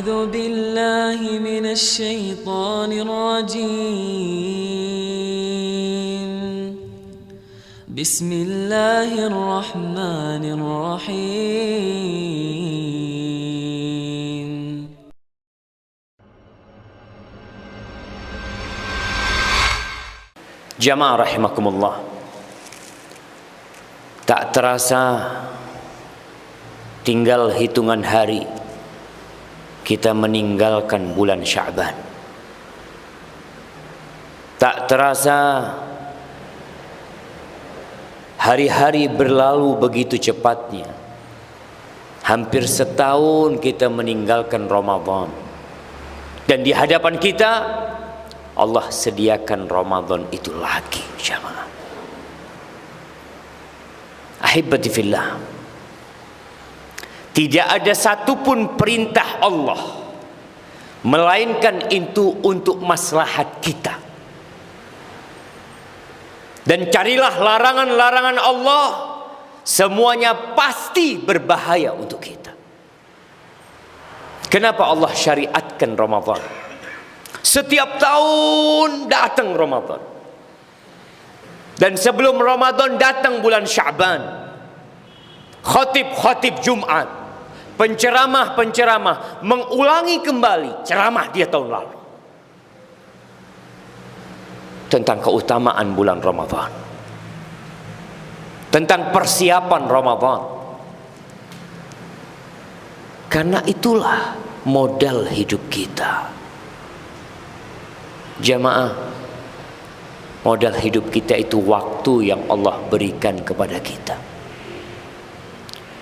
أعوذ بالله من الشيطان الرجيم بسم الله الرحمن الرحيم Jamaah rahimakumullah, tak terasa tinggal hitungan hari kita meninggalkan bulan Sya'ban. Tak terasa hari-hari berlalu begitu cepatnya. Hampir setahun kita meninggalkan Ramadan. Dan di hadapan kita Allah sediakan Ramadan itu lagi, jamaah. Ahibati fillah, tidak ada satupun perintah Allah melainkan itu untuk maslahat kita. Dan carilah larangan-larangan Allah, semuanya pasti berbahaya untuk kita. Kenapa Allah syariatkan Ramadan? Setiap tahun datang Ramadan. Dan sebelum Ramadan datang bulan Sya'ban. Khatib-khatib Jumat, penceramah-penceramah mengulangi kembali ceramah dia tahun lalu tentang keutamaan bulan Ramadan, tentang persiapan Ramadan. Karena itulah modal hidup kita. Jamaah, modal hidup kita itu waktu yang Allah berikan kepada kita.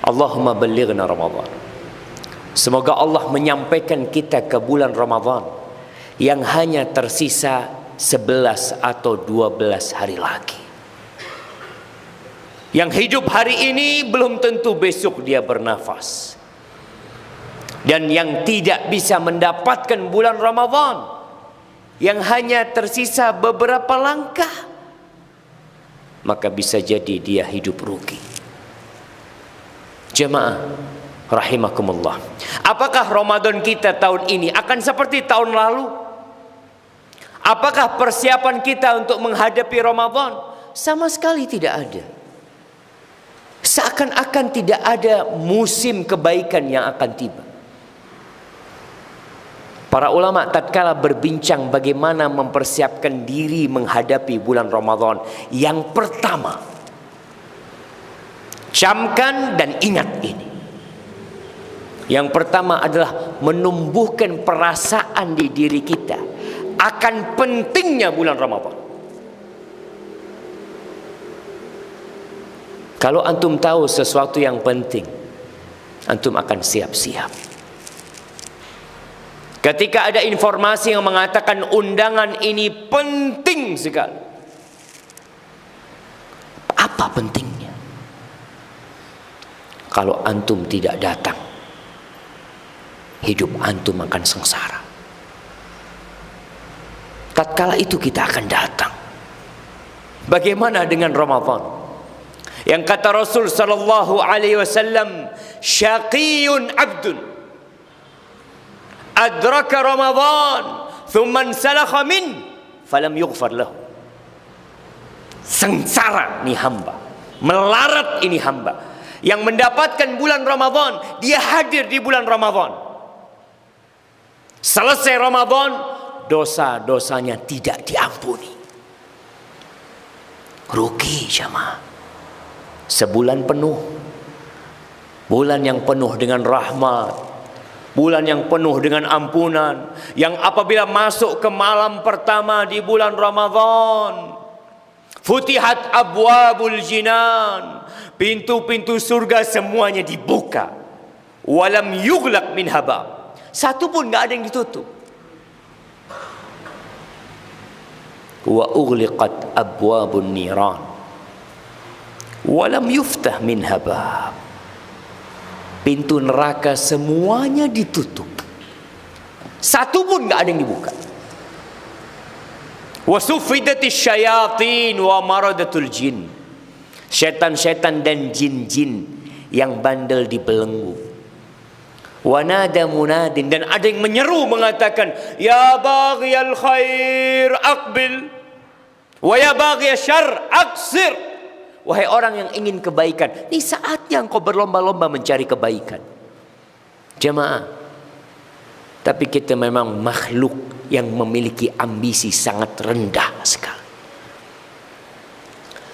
Allahumma ballighna Ramadan. Semoga Allah menyampaikan kita ke bulan Ramadan yang hanya tersisa 11 atau 12 hari lagi. Yang hidup hari ini belum tentu besok dia bernafas. Dan yang tidak bisa mendapatkan bulan Ramadan yang hanya tersisa beberapa langkah, maka bisa jadi dia hidup rugi. Jemaah rahimakumullah, apakah Ramadan kita tahun ini akan seperti tahun lalu? Apakah persiapan kita untuk menghadapi Ramadan? Sama sekali tidak ada. Seakan-akan tidak ada musim kebaikan yang akan tiba. Para ulama tatkala berbincang bagaimana mempersiapkan diri menghadapi bulan Ramadan, yang pertama, camkan dan ingat ini. Yang pertama adalah menumbuhkan perasaan di diri kita akan pentingnya bulan Ramadan. Kalau antum tahu sesuatu yang penting, antum akan siap-siap. Ketika ada informasi yang mengatakan undangan ini penting sekali, apa pentingnya? Kalau antum tidak datang, hidup antum akan sengsara. Tatkala itu kita akan datang. Bagaimana dengan Ramadan? Yang kata Rasul sallallahu alaihi wasallam, syaqiyun abdun adraka Ramadan thumma salakha min falam yughfar lahu. Sengsara ini hamba, melarat ini hamba yang mendapatkan bulan Ramadan, dia hadir di bulan Ramadan, selesai Ramadan dosa-dosanya tidak diampuni. Rugi jamaah. Sebulan penuh, bulan yang penuh dengan rahmat, bulan yang penuh dengan ampunan, yang apabila masuk ke malam pertama di bulan Ramadan, futihat abwabul jinan, pintu-pintu surga semuanya dibuka, walam yughlaq min haba, satu pun enggak ada yang ditutup. Wa ughliqat abwabun niran, walam yuftah min haba, pintu neraka semuanya ditutup, satu pun enggak ada yang dibuka. Wasuffidatis syayatin wa maradatul jin, setan-setan dan jin-jin yang bandel dibelenggu. Wanada munadin, dan ada yang menyeru mengatakan, ya baghiyal khair aqbil, wa ya baghiyal syarr aqsir. Wahai orang yang ingin kebaikan, ini saatnya engkau berlomba-lomba mencari kebaikan. Jemaah, tapi kita memang makhluk yang memiliki ambisi sangat rendah sekali.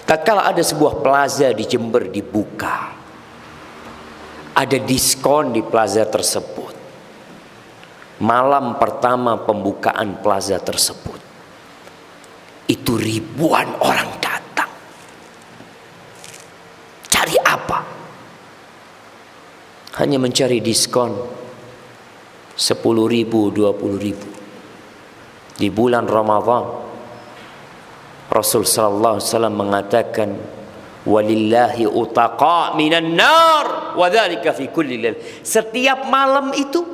Tatkala ada sebuah plaza di Jember dibuka, ada diskon di plaza tersebut. Malam pertama pembukaan plaza tersebut, itu ribuan orang datang. Cari apa? Hanya mencari diskon 10.000, 20.000. Di bulan Ramadan, Rasul sallallahu alaihi wasallam mengatakan, walillahi utaqa minan nar wa dzalika fi kulli lail. Setiap malam itu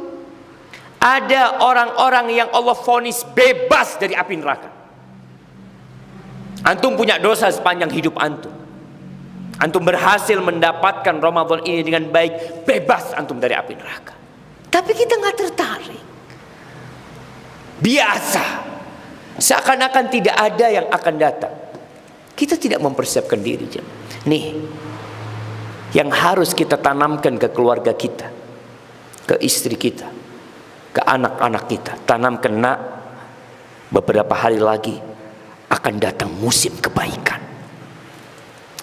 ada orang-orang yang Allah vonis bebas dari api neraka. Antum punya dosa sepanjang hidup antum. Antum berhasil mendapatkan Ramadan ini dengan baik, bebas antum dari api neraka. Tapi kita nggak tertarik. Biasa. Seakan-akan tidak ada yang akan datang. Kita tidak mempersiapkan diri. Nih, yang harus kita tanamkan ke keluarga kita, ke istri kita, ke anak-anak kita. Tanamkan, nak, beberapa hari lagi akan datang musim kebaikan.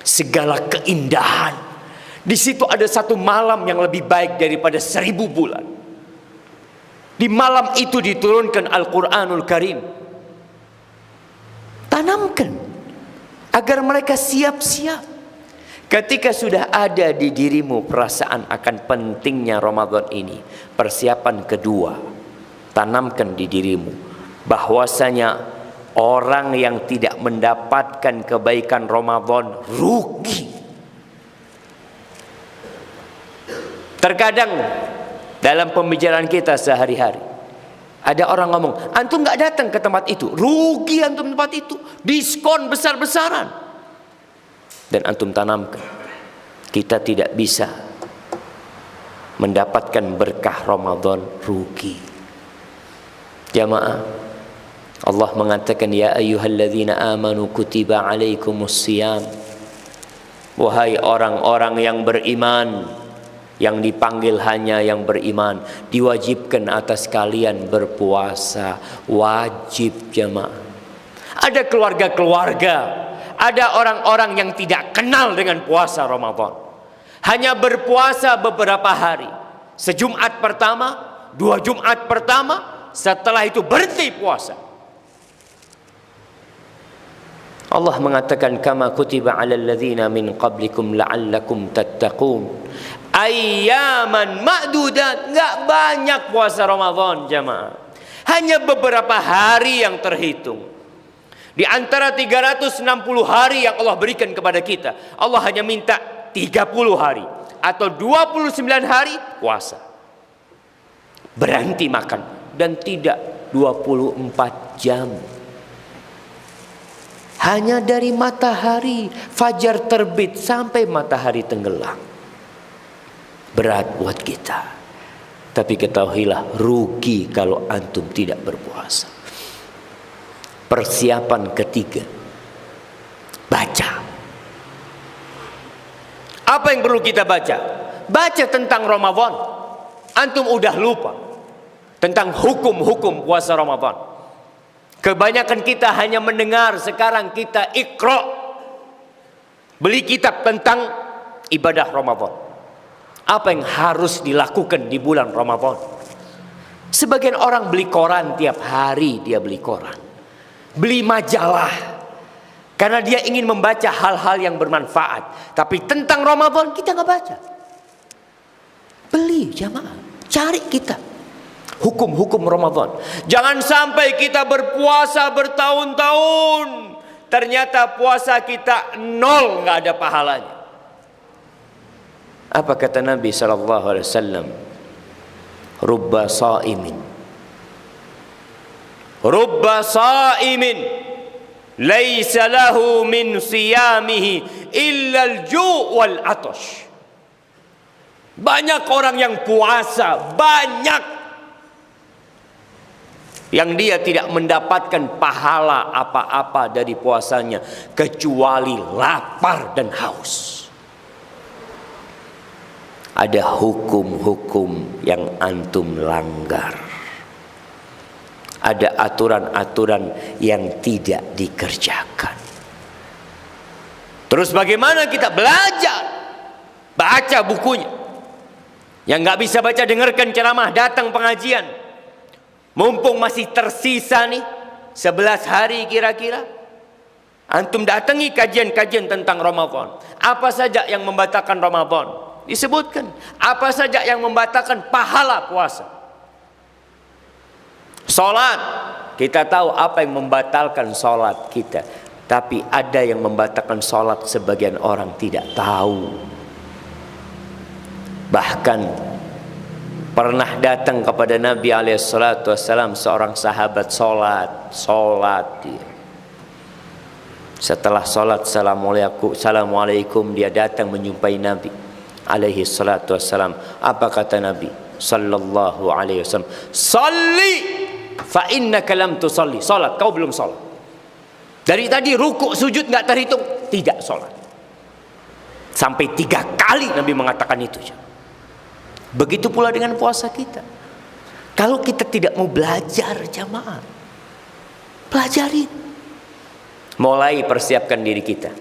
Segala keindahan. Di situ ada satu malam yang lebih baik daripada 1000 bulan. Di malam itu diturunkan Al-Quranul Karim. Tanamkan agar mereka siap-siap. Ketika sudah ada di dirimu perasaan akan pentingnya Ramadan ini, persiapan kedua, tanamkan di dirimu bahwasanya orang yang tidak mendapatkan kebaikan Ramadan rugi. Terkadang dalam pembicaraan kita sehari-hari, ada orang ngomong, antum nggak datang ke tempat itu, rugi antum tempat itu, diskon besar-besaran. Dan antum tanamkan, kita tidak bisa mendapatkan berkah Ramadan, rugi. Jamaah, Allah mengatakan, ya ayyuhalladzina amanu kutiba alaikumusiyam. Wahai orang-orang yang beriman, yang dipanggil hanya yang beriman, diwajibkan atas kalian berpuasa. Wajib, jemaah. Ada keluarga-keluarga, ada orang-orang yang tidak kenal dengan puasa Ramadan, hanya berpuasa beberapa hari, sejumat pertama, 2 Jumat pertama, setelah itu berhenti puasa. Allah mengatakan, kama kutiba 'alal ladzina min qablikum la'allakum tattaqun. Ayyaman ma'dudat. Enggak banyak puasa Ramadan, jamaah. Hanya beberapa hari yang terhitung. Di antara 360 hari yang Allah berikan kepada kita, Allah hanya minta 30 hari atau 29 hari puasa. Berhenti makan dan tidak 24 jam. Hanya dari matahari fajar terbit sampai matahari tenggelam. Berat buat kita. Tapi ketahuilah, rugi kalau antum tidak berpuasa. Persiapan ketiga, baca. Apa yang perlu kita baca? Baca tentang Ramadan. Antum udah lupa tentang hukum-hukum puasa Ramadan. Kebanyakan kita hanya mendengar. Sekarang kita Iqra, beli kitab tentang ibadah Ramadan. Apa yang harus dilakukan di bulan Ramadan? Sebagian orang beli koran, tiap hari dia beli koran, beli majalah, karena dia ingin membaca hal-hal yang bermanfaat. Tapi tentang Ramadan kita nggak baca. Beli, jamaah, cari kita hukum-hukum Ramadan. Jangan sampai kita berpuasa bertahun-tahun, ternyata puasa kita nol, nggak ada pahalanya. Apa kata Nabi sallallahu alaihi wasallam? Rubba sa'imin laisa lahu min siyamihi illa al-ju' wal 'atash. Banyak orang yang puasa, banyak yang dia tidak mendapatkan pahala apa-apa dari puasanya kecuali lapar dan haus. Ada hukum-hukum yang antum langgar. Ada aturan-aturan yang tidak dikerjakan. Terus bagaimana kita belajar? Baca bukunya. Yang nggak bisa baca, dengarkan ceramah, datang pengajian. Mumpung masih tersisa nih 11 hari kira-kira, antum datangi kajian-kajian tentang Ramadan. Apa saja yang membatalkan Ramadan? Disebutkan. Apa saja yang membatalkan pahala puasa? Salat, kita tahu apa yang membatalkan salat kita. Tapi ada yang membatalkan salat sebagian orang tidak tahu. Bahkan pernah datang kepada Nabi SAW seorang sahabat salat dia. Setelah salat assalamualaikum, dia datang menjumpai Nabi SAW. Apa kata Nabi sallallahu alaihi wasallam? Salli fa innaka lam tusalli. Salat, kau belum salat. Dari tadi rukuk sujud enggak terhitung, tidak salat. Sampai 3 kali Nabi mengatakan itu. Begitu pula dengan puasa kita. Kalau kita tidak mau belajar jamaah, pelajarin. Mulai persiapkan diri kita.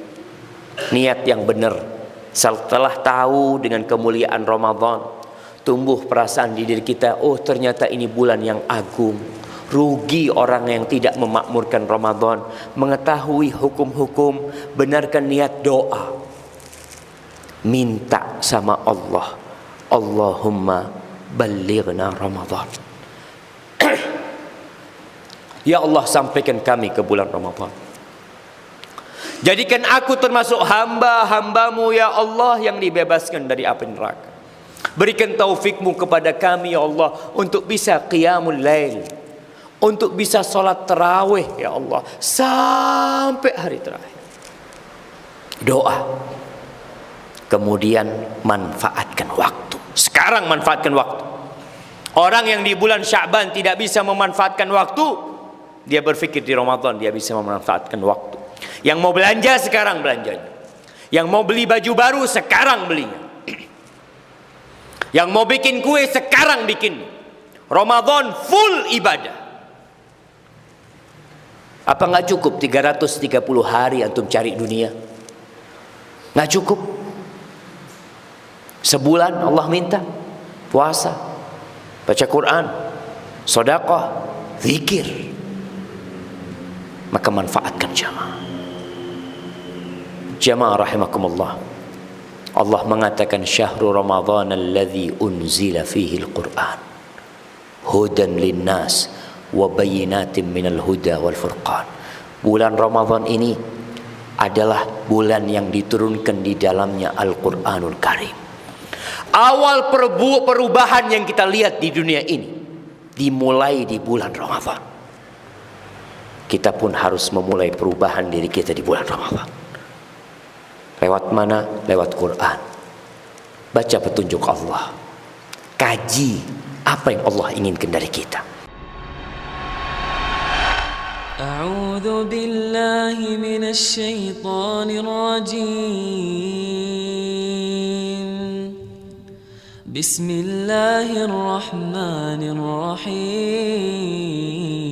Niat yang benar. Setelah tahu dengan kemuliaan Ramadan, tumbuh perasaan di diri kita, oh ternyata ini bulan yang agung. Rugi orang yang tidak memakmurkan Ramadan. Mengetahui hukum-hukum, benarkan niat doa. Minta sama Allah, Allahumma ballighna Ramadan. Ya Allah, sampaikan kami ke bulan Ramadan. Jadikan aku termasuk hamba-hambamu ya Allah yang dibebaskan dari api neraka. Berikan taufikmu kepada kami ya Allah untuk bisa qiyamul lail, untuk bisa sholat tarawih ya Allah sampai hari terakhir. Doa. Kemudian manfaatkan waktu. Sekarang manfaatkan waktu. Orang yang di bulan Sya'ban tidak bisa memanfaatkan waktu, dia berpikir di Ramadan dia bisa memanfaatkan waktu. Yang mau belanja sekarang belanjanya. Yang mau beli baju baru sekarang belinya. Yang mau bikin kue sekarang bikin. Ramadan full ibadah. Apa nggak cukup 330 hari antum cari dunia? Nggak cukup. Sebulan Allah minta puasa, baca Quran, sedekah, zikir. Maka manfaatkan jamaah. Jamaah rahimakumullah. Allah mengatakan syahrul Ramadhan alladzi unzila fihi al-Qur'an hudan linnas wa bayyinatin minal huda wal furqan. Bulan Ramadan ini adalah bulan yang diturunkan di dalamnya Al-Qur'anul Karim. Awal perubahan yang kita lihat di dunia ini dimulai di bulan Ramadan. Kita pun harus memulai perubahan diri kita di bulan Ramadan. Lewat mana? Lewat Quran. Baca petunjuk Allah. Kaji apa yang Allah inginkan dari kita. A'udzu billahi minasy syaithanir rajim. Bismillahirrahmanirrahim.